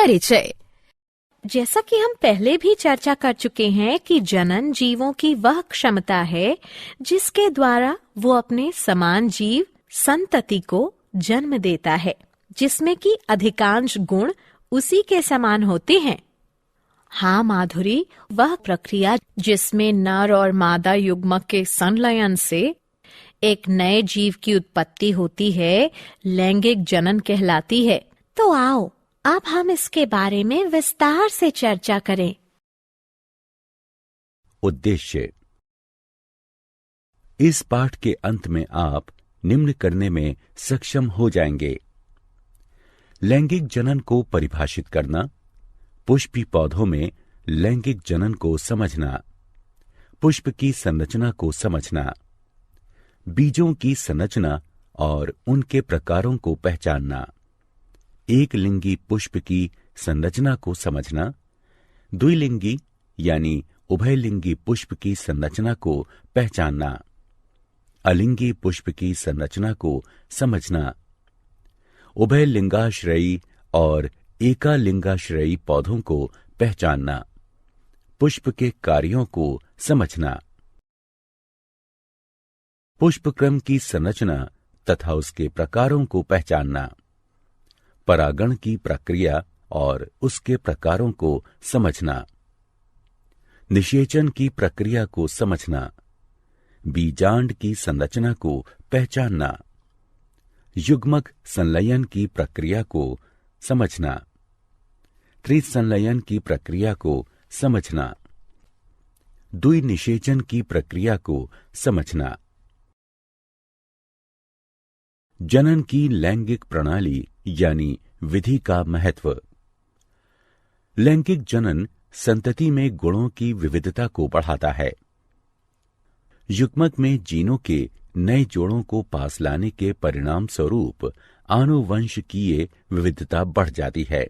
परिचय। जैसा कि हम पहले भी चर्चा कर चुके हैं कि जनन जीवों की वह क्षमता है जिसके द्वारा वो अपने समान जीव संतति को जन्म देता है, जिसमें कि अधिकांश गुण उसी के समान होते हैं। हाँ माधुरी, वह प्रक्रिया जिसमें नर और मादा युग्मक के संलयन से एक नए जीव की उत्पत्ति होती है, लैंगिक जनन कहलाती है। तो आओ अब हम इसके बारे में विस्तार से चर्चा करें। उद्देश्य। इस पाठ के अंत में आप निम्न करने में सक्षम हो जाएंगे: लैंगिक जनन को परिभाषित करना, पुष्पी पौधों में लैंगिक जनन को समझना, पुष्प की संरचना को समझना, बीजों की संरचना और उनके प्रकारों को पहचानना, एक लिंगी पुष्प की संरचना को समझना, द्विलिंगी यानी उभयलिंगी पुष्प की संरचना को पहचानना, अलिंगी पुष्प की संरचना को समझना, उभयलिंगाश्रयी और एकालिंगाश्रयी पौधों को पहचानना, पुष्प के कार्यों को समझना, पुष्पक्रम की संरचना तथा उसके प्रकारों को पहचानना, परागण की प्रक्रिया और उसके प्रकारों को समझना, निषेचन की प्रक्रिया को समझना, बीजांड की संरचना को पहचानना, युग्मक संलयन की प्रक्रिया को समझना, त्रिसंलयन की प्रक्रिया को समझना, द्विनिषेचन की प्रक्रिया को समझना। जनन की लैंगिक प्रणाली यानी विधि का महत्व। लैंगिक जनन संतति में गुणों की विविधता को बढ़ाता है। युग्मक में जीनों के नए जोड़ों को पास लाने के परिणाम स्वरूप आनुवंशिकीय विविधता बढ़ जाती है।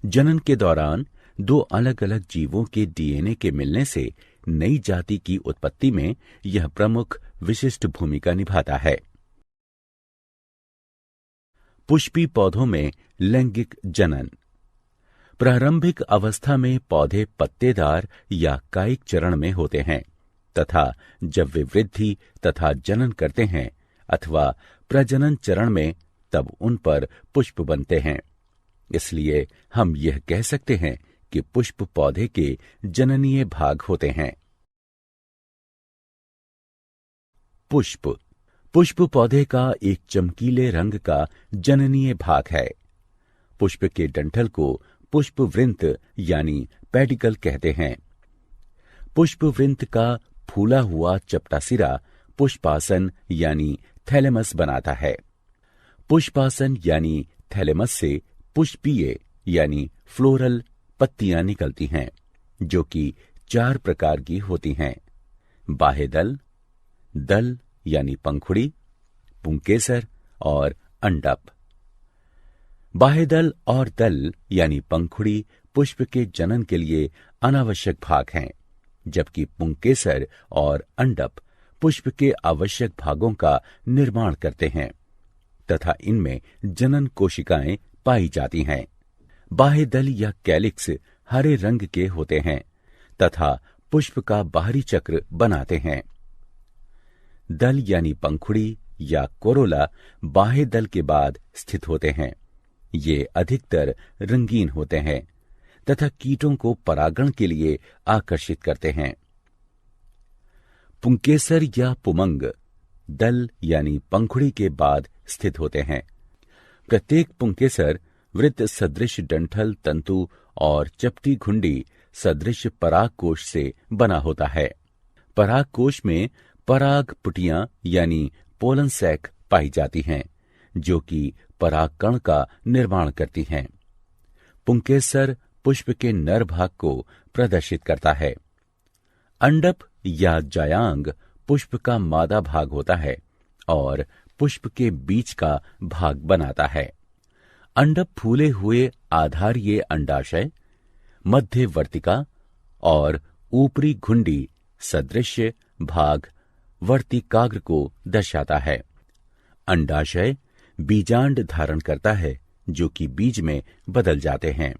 जनन के दौरान दो अलग अलग जीवों के डीएनए के मिलने से नई जाति की उत्पत्ति में यह प्रमुख विशिष्ट भूमिका निभाता है। पुष्पी पौधों में लैंगिक जनन। प्रारंभिक अवस्था में पौधे पत्तेदार या कायिक चरण में होते हैं तथा जब वे वृद्धि तथा जनन करते हैं अथवा प्रजनन चरण में, तब उन पर पुष्प बनते हैं। इसलिए हम यह कह सकते हैं कि पुष्प पौधे के जननीय भाग होते हैं। पुष्प पुष्प पौधे का एक चमकीले रंग का जननीय भाग है। पुष्प के डंठल को पुष्पवृंत यानी पेडिकल कहते हैं। पुष्पवृंत का फूला हुआ चपटा सिरा पुष्पासन यानी थैलेमस बनाता है। पुष्पासन यानी थैलेमस से पुष्पीय यानी फ्लोरल पत्तियां निकलती हैं, जो कि 4 प्रकार की होती हैं: बाह्यदल, दल यानी पंखुड़ी, पुंकेसर और अंडप। बाह्यदल और दल यानी पंखुड़ी पुष्प के जनन के लिए अनावश्यक भाग हैं, जबकि पुंकेसर और अंडप पुष्प के आवश्यक भागों का निर्माण करते हैं तथा इनमें जनन कोशिकाएं पाई जाती हैं। बाह्यदल या कैलिक्स हरे रंग के होते हैं तथा पुष्प का बाहरी चक्र बनाते हैं। दल यानी पंखुड़ी या कोरोला बाह्य दल के बाद स्थित होते हैं। ये अधिकतर रंगीन होते हैं तथा कीटों को परागण के लिए आकर्षित करते हैं। पुंकेसर या पुमंग दल यानी पंखुड़ी के बाद स्थित होते हैं। प्रत्येक पुंकेसर वृत्त सदृश डंठल तंतु और चपटी घुंडी सदृश पराग कोश से बना होता है। पराग कोश में पराग पुटियां यानी पोलन सैक पाई जाती हैं, जो कि परागकण का निर्माण करती हैं। पुंकेसर पुष्प के नर भाग को प्रदर्शित करता है। अंडप या जायांग पुष्प का मादा भाग होता है और पुष्प के बीच का भाग बनाता है। अंडप फूले हुए आधारीय अंडाशय, मध्यवर्तिका और ऊपरी घुंडी सदृश भाग वर्तिकाग्र को दर्शाता है। अंडाशय बीजांड धारण करता है, जो कि बीज में बदल जाते हैं।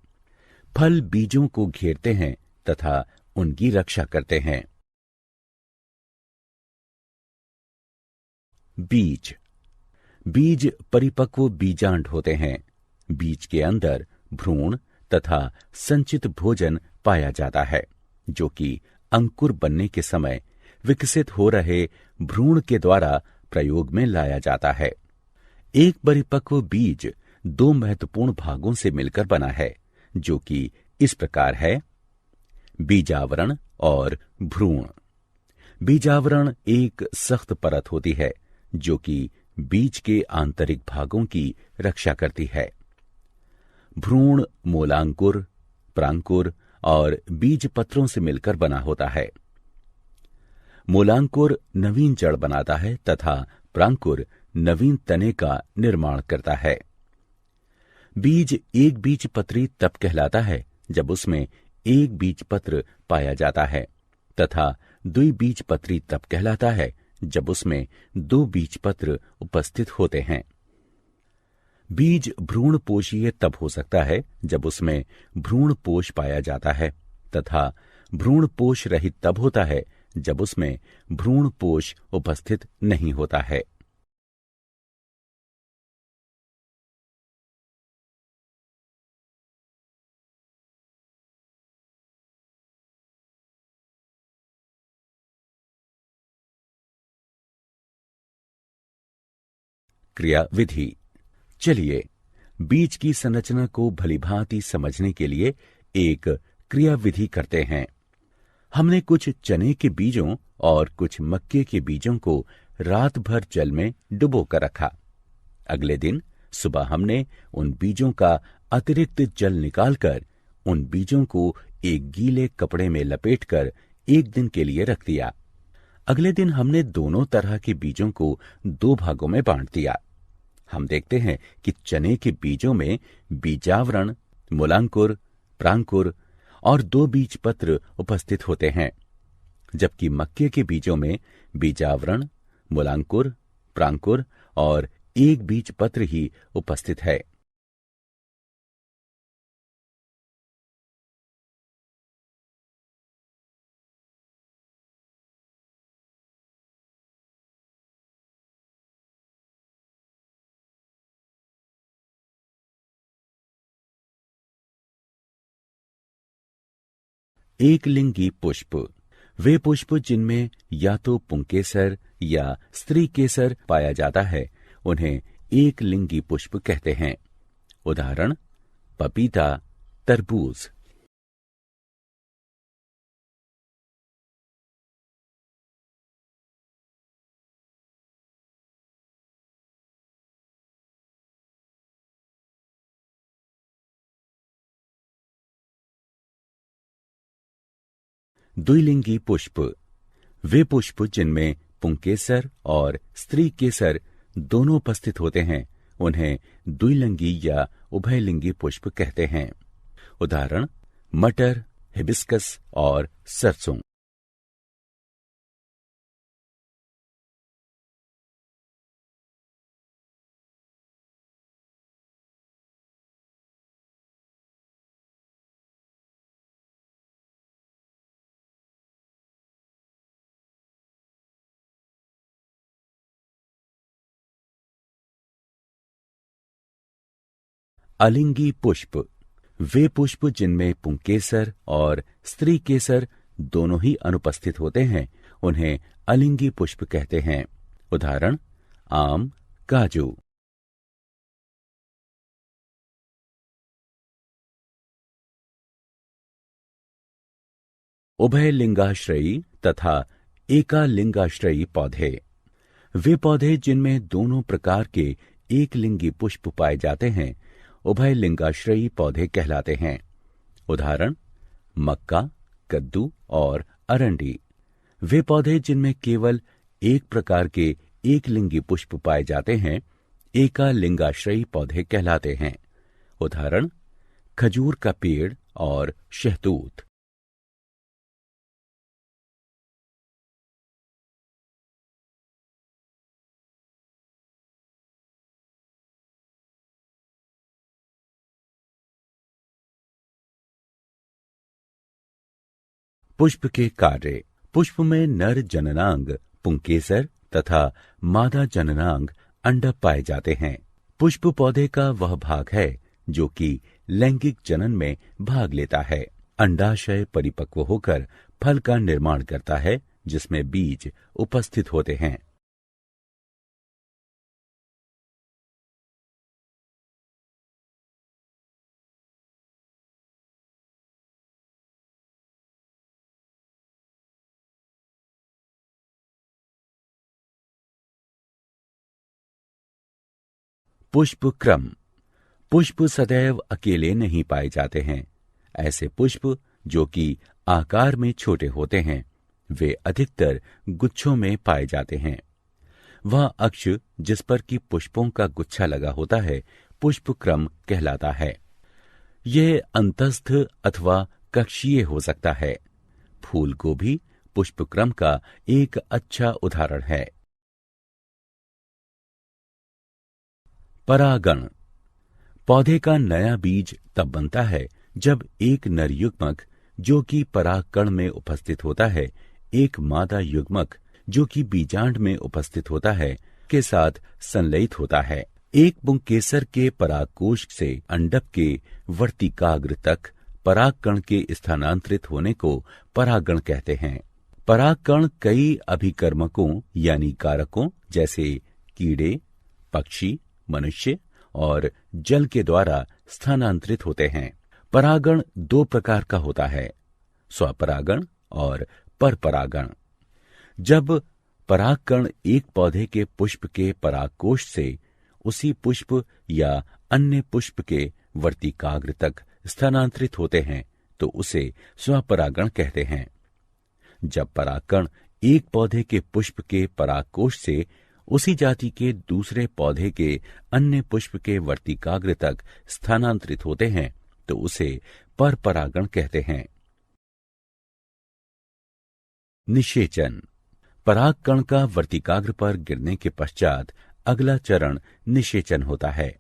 फल बीजों को घेरते हैं तथा उनकी रक्षा करते हैं। बीज बीज परिपक्व बीजांड होते हैं। बीज के अंदर भ्रूण तथा संचित भोजन पाया जाता है, जो कि अंकुर बनने के समय विकसित हो रहे भ्रूण के द्वारा प्रयोग में लाया जाता है। एक परिपक्व बीज दो महत्वपूर्ण भागों से मिलकर बना है, जो कि इस प्रकार है: बीजावरण और भ्रूण। बीजावरण एक सख्त परत होती है जो कि बीज के आंतरिक भागों की रक्षा करती है। भ्रूण मूलांकुर, प्रांकुर और बीज पत्रों से मिलकर बना होता है। मूलांकुर नवीन जड़ बनाता है तथा प्रांकुर नवीन तने का निर्माण करता है। बीज एक बीज पत्री तब कहलाता है जब उसमें एक बीज पत्र पाया जाता है तथा द्विबीज पत्री तब कहलाता है जब उसमें दो बीज पत्र उपस्थित होते हैं। बीज भ्रूण पोषीय तब हो सकता है जब उसमें भ्रूण पोष पाया जाता है तथा भ्रूण पोष रहित तब होता है जब उसमें भ्रूण पोष उपस्थित नहीं होता है। क्रिया विधि। चलिए बीज की संरचना को भलीभांति समझने के लिए एक क्रिया विधि करते हैं। हमने कुछ चने के बीजों और कुछ मक्के के बीजों को रात भर जल में डुबो कर रखा। अगले दिन सुबह हमने उन बीजों का अतिरिक्त जल निकालकर उन बीजों को एक गीले कपड़े में लपेटकर एक दिन के लिए रख दिया। अगले दिन हमने दोनों तरह के बीजों को दो भागों में बांट दिया। हम देखते हैं कि चने के बीजों में बीजावरण, मूलांकुर, प्रांकुर और दो बीज पत्र उपस्थित होते हैं, जबकि मक्के के बीजों में बीजावरण, मूलांकुर, प्रांकुर और एक बीज पत्र ही उपस्थित है। एक लिंगी पुष्प वे पुष्प जिनमें या तो पुंकेसर या स्त्री केसर पाया जाता है, उन्हें एक लिंगी पुष्प कहते हैं। उदाहरण: पपीता, तरबूज। द्विलिंगी पुष्प वे पुष्प जिनमें पुंकेसर और स्त्री केसर दोनों उपस्थित होते हैं, उन्हें द्विलिंगी या उभयलिंगी पुष्प कहते हैं। उदाहरण: मटर, हिबिस्कस और सरसों। अलिंगी पुष्प वे पुष्प जिनमें पुंकेसर और स्त्री केसर दोनों ही अनुपस्थित होते हैं, उन्हें अलिंगी पुष्प कहते हैं। उदाहरण: आम, काजू। उभयलिंगाश्रयी तथा एकालिंगाश्रयी पौधे वे पौधे जिनमें दोनों प्रकार के एक लिंगी पुष्प पाए जाते हैं, उभयलिंगाश्रयी पौधे कहलाते हैं। उदाहरण: मक्का, कद्दू और अरंडी। वे पौधे जिनमें केवल एक प्रकार के एक लिंगी पुष्प पाए जाते हैं, एकालिंगाश्रयी पौधे कहलाते हैं। उदाहरण: खजूर का पेड़ और शहतूत। पुष्प के कार्य। पुष्प में नर जननांग पुंकेसर तथा मादा जननांग अंडक पाए जाते हैं। पुष्प पौधे का वह भाग है जो कि लैंगिक जनन में भाग लेता है। अंडाशय परिपक्व होकर फल का निर्माण करता है जिसमें बीज उपस्थित होते हैं। पुष्प क्रम। पुष्प सदैव अकेले नहीं पाए जाते हैं। ऐसे पुष्प जो कि आकार में छोटे होते हैं वे अधिकतर गुच्छों में पाए जाते हैं। वह अक्ष जिस पर कि पुष्पों का गुच्छा लगा होता है पुष्प क्रम कहलाता है। यह अंतस्थ अथवा कक्षीय हो सकता है। फूल गोभी पुष्प क्रम का एक अच्छा उदाहरण है। परागण। पौधे का नया बीज तब बनता है जब एक नर युग्मक जो कि परागकण में उपस्थित होता है एक मादा युग्मक जो कि बीजांड में उपस्थित होता है के साथ संलयित होता है। एक पुंकेसर के परागकोश से अंडक के वर्तिकाग्र तक परागकण के स्थानांतरित होने को परागण कहते हैं। परागकण कई अभिकर्मकों यानी कारकों जैसे कीड़े, पक्षी, मनुष्य और जल के द्वारा स्थानांतरित होते हैं। परागण दो प्रकार का होता है, स्वपरागण और परपरागण। जब परागकण एक पौधे के पुष्प के परागकोश से उसी पुष्प या अन्य पुष्प के वर्तिकाग्र तक स्थानांतरित होते हैं तो उसे स्वपरागण कहते हैं। जब परागकण एक पौधे के पुष्प के परागकोश से उसी जाति के दूसरे पौधे के अन्य पुष्प के वर्तिकाग्र तक स्थानांतरित होते हैं तो उसे परपरागण कहते हैं। निषेचन। परागकण का वर्तिकाग्र पर गिरने के पश्चात अगला चरण निषेचन होता है।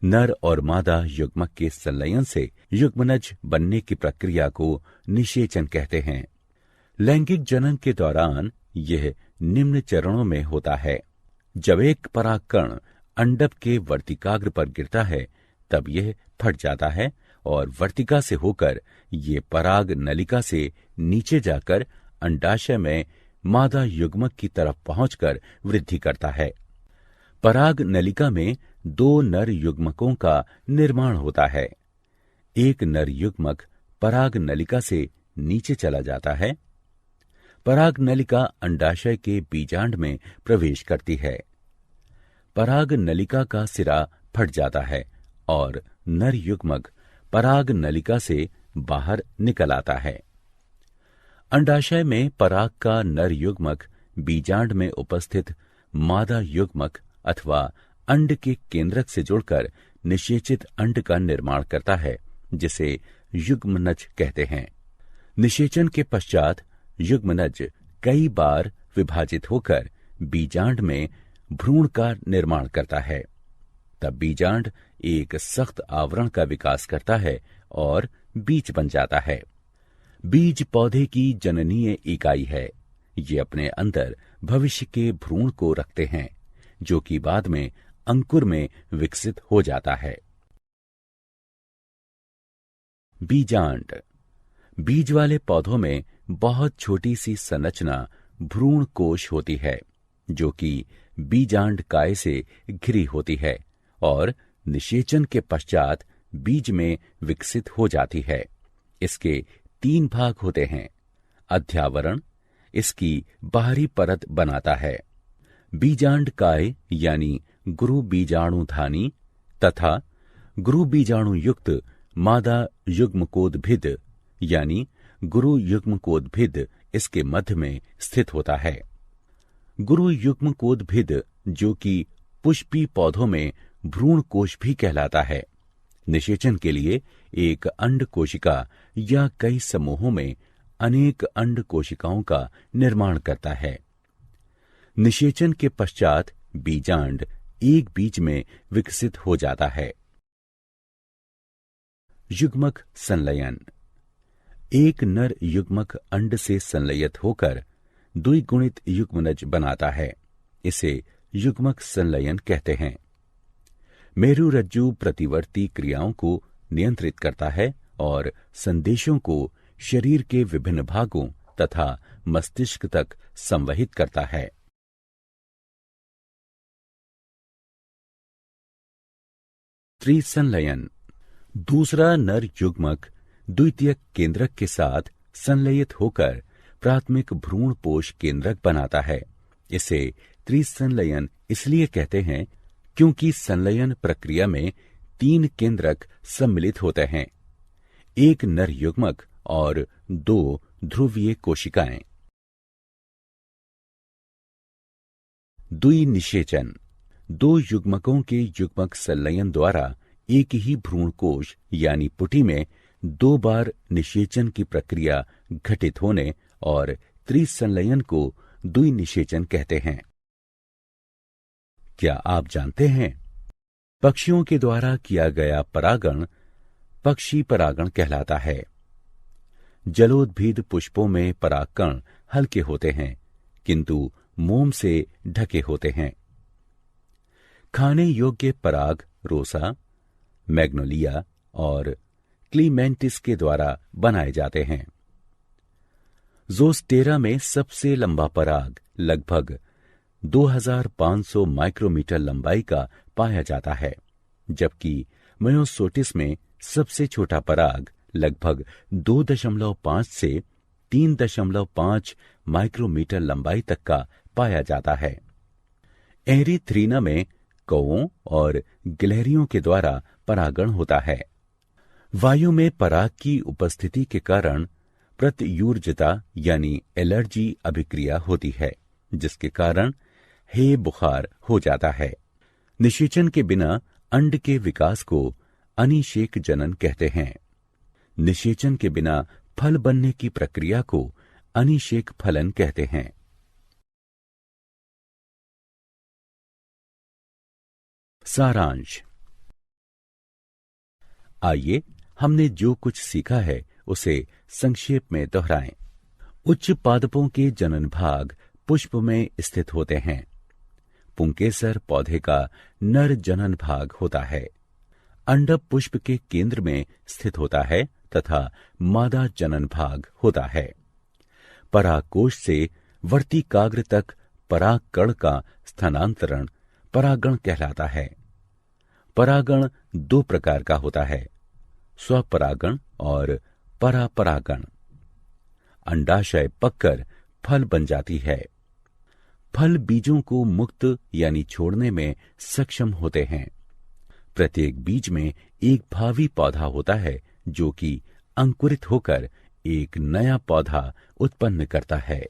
नर और मादा युग्मक के संलयन से युग्मनज बनने की प्रक्रिया को निषेचन कहते हैं। लैंगिक जनन के दौरान यह निम्न चरणों में होता है। जब एक परागकण अंडक के वर्तिकाग्र पर गिरता है तब यह फट जाता है और वर्तिका से होकर ये पराग नलिका से नीचे जाकर अंडाशय में मादा युग्मक की तरफ पहुंचकर वृद्धि करता है। पराग नलिका में दो नर युग्मकों का निर्माण होता है। एक नर युग्मक पराग नलिका से नीचे चला जाता है। पराग नलिका अंडाशय के बीजांड में प्रवेश करती है। पराग नलिका का सिरा फट जाता है और नर युग्मक पराग नलिका से बाहर निकल आता है। अंडाशय में पराग का नर युग्मक बीजांड में उपस्थित मादा युग्मक अथवा अंड के केंद्रक से जुड़कर निषेचित अंड का निर्माण करता है जिसे युग्मनज कहते हैं। निषेचन के पश्चात युग्मनज कई बार विभाजित होकर बीजांड में भ्रूण का निर्माण करता है। तब बीजांड एक सख्त आवरण का विकास करता है और बीज बन जाता है। बीज पौधे की जननीय इकाई है। ये अपने अंदर भविष्य के भ्रूण को रखते हैं जो कि बाद में अंकुर में विकसित हो जाता है। बीजांड। बीज वाले पौधों में बहुत छोटी सी संरचना भ्रूण कोश होती है जो कि बीजांड काय से घिरी होती है और निषेचन के पश्चात बीज में विकसित हो जाती है। इसके 3 भाग होते हैं। अध्यावरण इसकी बाहरी परत बनाता है। बीजांड काय यानी गुरु बीजाणुधानी तथा गुरु बीजाणु युक्त मादा युग्मकोद्भिद यानी गुरु युग्मकोद्भिद इसके मध्य में स्थित होता है। गुरु युग्मकोद्भिद जो कि पुष्पी पौधों में भ्रूण कोश भी कहलाता है, निषेचन के लिए एक अंड कोशिका या कई समूहों में अनेक अंड कोशिकाओं का निर्माण करता है। निषेचन के पश्चात बीजांड एक बीज में विकसित हो जाता है। युग्मक संलयन। एक नर युग्मक अंड से संलयित होकर द्विगुणित युग्मनज बनाता है। इसे युग्मक संलयन कहते हैं। मेरुरज्जु प्रतिवर्ती क्रियाओं को नियंत्रित करता है और संदेशों को शरीर के विभिन्न भागों तथा मस्तिष्क तक संवहित करता है। त्रिसंलयन। दूसरा नर युग्मक द्वितीयक केंद्रक के साथ संलयित होकर प्राथमिक भ्रूण पोष केंद्रक बनाता है। इसे त्रिसंलयन इसलिए कहते हैं क्योंकि संलयन प्रक्रिया में 3 केंद्रक सम्मिलित होते हैं, एक नर युग्मक और 2 ध्रुवीय कोशिकाएं। द्विनिषेचन। 2 युग्मकों के युग्मक संलयन द्वारा एक ही भ्रूण कोश यानी पुटी में 2 बार निषेचन की प्रक्रिया घटित होने और त्रिसंलयन को द्विनिषेचन कहते हैं। क्या आप जानते हैं पक्षियों के द्वारा किया गया परागण पक्षी परागण कहलाता है। जलोद्भिद पुष्पों में परागकण हल्के होते हैं किंतु मोम से ढके होते हैं। खाने योग्य पराग रोसा, मैग्नोलिया और क्लीमेंटिस के द्वारा बनाए जाते हैं। ज़ोस्टेरा में सबसे लंबा पराग लगभग 2500 माइक्रोमीटर लंबाई का पाया जाता है, जबकि मयोसोटिस में सबसे छोटा पराग लगभग 2.5 से 3.5 माइक्रोमीटर लंबाई तक का पाया जाता है। एरिथ्रीना में कौओं और गिलहरियों के द्वारा परागण होता है। वायु में पराग की उपस्थिति के कारण प्रत्यूर्जता यानी एलर्जी अभिक्रिया होती है, जिसके कारण हे बुखार हो जाता है। निषेचन के बिना अंड के विकास को अनिषेक जनन कहते हैं। निषेचन के बिना फल बनने की प्रक्रिया को अनिषेक फलन कहते हैं। सारांश। आइए हमने जो कुछ सीखा है उसे संक्षेप में दोहराएं। उच्च पादपों के जनन भाग पुष्प में स्थित होते हैं। पुंकेसर पौधे का नर जनन भाग होता है। अंडक पुष्प के केंद्र में स्थित होता है तथा मादा जनन भाग होता है। परागकोश से वर्तिकाग्र तक परागकण का स्थानांतरण परागण कहलाता है। परागण 2 प्रकार का होता है, स्वपरागण और परापरागण। अंडाशय पककर फल बन जाती है। फल बीजों को मुक्त यानी छोड़ने में सक्षम होते हैं। प्रत्येक बीज में एक भावी पौधा होता है जो कि अंकुरित होकर एक नया पौधा उत्पन्न करता है।